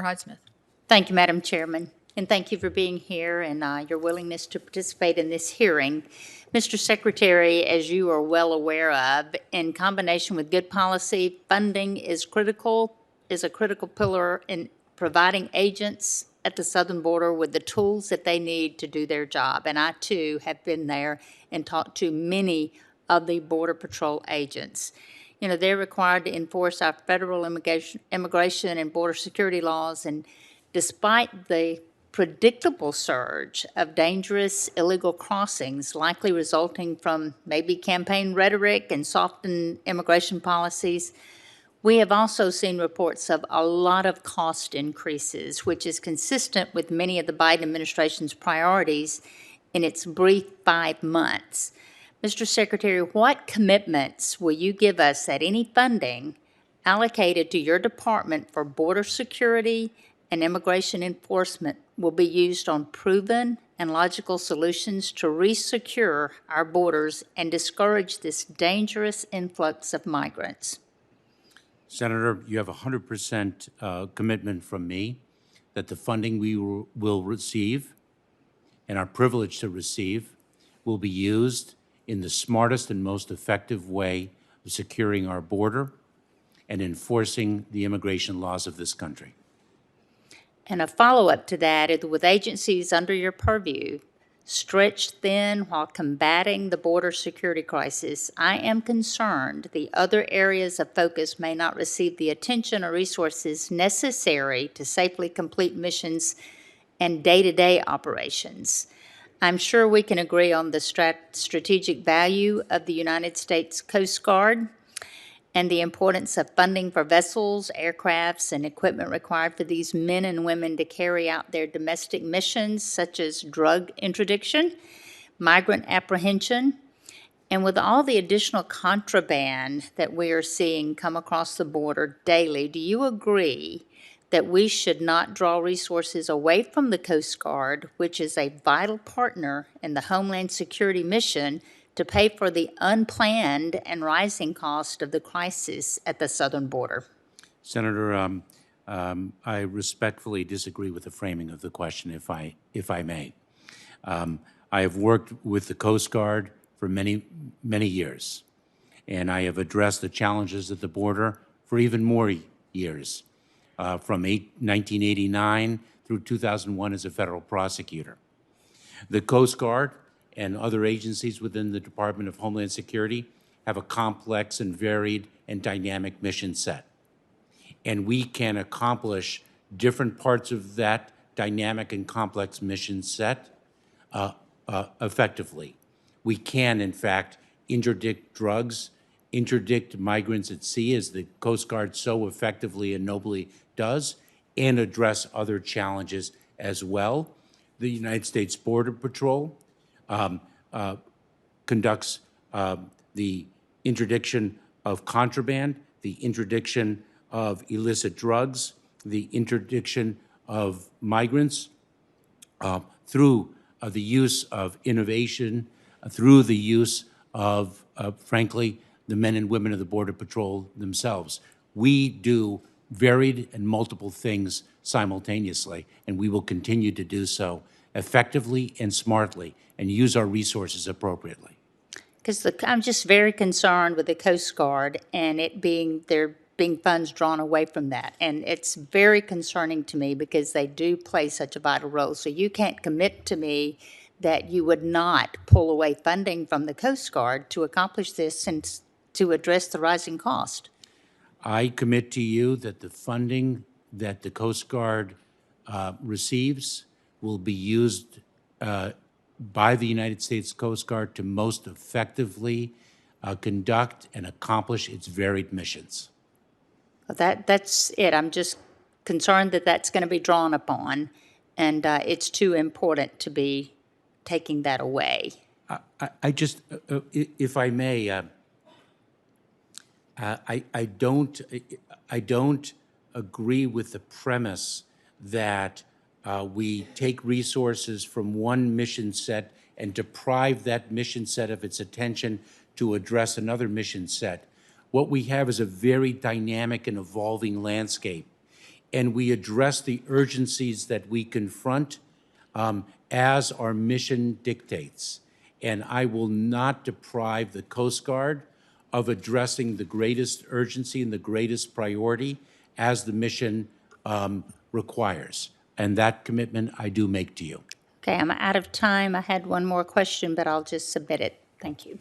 Hyde-Smith. Thank you, Madam Chairman, and thank you for being here and your willingness to participate in this hearing. Mr. Secretary, as you are well aware of, in combination with good policy, funding is a critical pillar in providing agents at the southern border with the tools that they need to do their job. And I, too, have been there and talked to many of the Border Patrol agents. You know, they're required to enforce our federal immigration and border security laws, and despite the predictable surge of dangerous illegal crossings likely resulting from maybe campaign rhetoric and softened immigration policies, we have also seen reports of a lot of cost increases, which is consistent with many of the Biden administration's priorities in its brief 5 months. Mr. Secretary, what commitments will you give us that any funding allocated to your department for border security and immigration enforcement will be used on proven and logical solutions to resecure our borders and discourage this dangerous influx of migrants? Senator, you have 100% commitment from me that the funding we will receive and are privileged to receive will be used in the smartest and most effective way of securing our border and enforcing the immigration laws of this country. And a follow-up to that is with agencies under your purview stretched thin while combating the border security crisis, I am concerned the other areas of focus may not receive the attention or resources necessary to safely complete missions and day-to-day operations. I'm sure we can agree on the strategic value of the United States Coast Guard and the importance of funding for vessels, aircrafts, and equipment required for these men and women to carry out their domestic missions, such as drug interdiction, migrant apprehension, and with all the additional contraband that we are seeing come across the border daily, do you agree that we should not draw resources away from the Coast Guard, which is a vital partner in the Homeland Security mission, to pay for the unplanned and rising cost of the crisis at the southern border? Senator, I respectfully disagree with the framing of the question, if I may. I have worked with the Coast Guard for many years, and I have addressed the challenges at the border for even more years, from 1989 through 2001 as a federal prosecutor. The Coast Guard and other agencies within the Department of Homeland Security have a complex and varied and dynamic mission set. And we can accomplish different parts of that dynamic and complex mission set effectively. We can, in fact, interdict drugs, interdict migrants at sea, as the Coast Guard so effectively and nobly does, and address other challenges as well. The United States Border Patrol conducts the interdiction of contraband, the interdiction of illicit drugs, the interdiction of migrants through the use of innovation, through the use of, frankly, the men and women of the Border Patrol themselves. We do varied and multiple things simultaneously, and we will continue to do so effectively and smartly and use our resources appropriately. Because I'm just very concerned with the Coast Guard and there being funds drawn away from that. And it's very concerning to me because they do play such a vital role. So you can't commit to me that you would not pull away funding from the Coast Guard to accomplish this and to address the rising cost. I commit to you that the funding that the Coast Guard receives will be used by the United States Coast Guard to most effectively conduct and accomplish its varied missions. That's it. I'm just concerned that that's going to be drawn upon, and it's too important to be taking that away. I just, if I may, I don't agree with the premise that we take resources from one mission set and deprive that mission set of its attention to address another mission set. What we have is a very dynamic and evolving landscape. and we address the urgencies that we confront as our mission dictates. And I will not deprive the Coast Guard of addressing the greatest urgency and the greatest priority as the mission requires. And that commitment I do make to you. Okay, I'm out of time. I had one more question, but I'll just submit it. Thank you.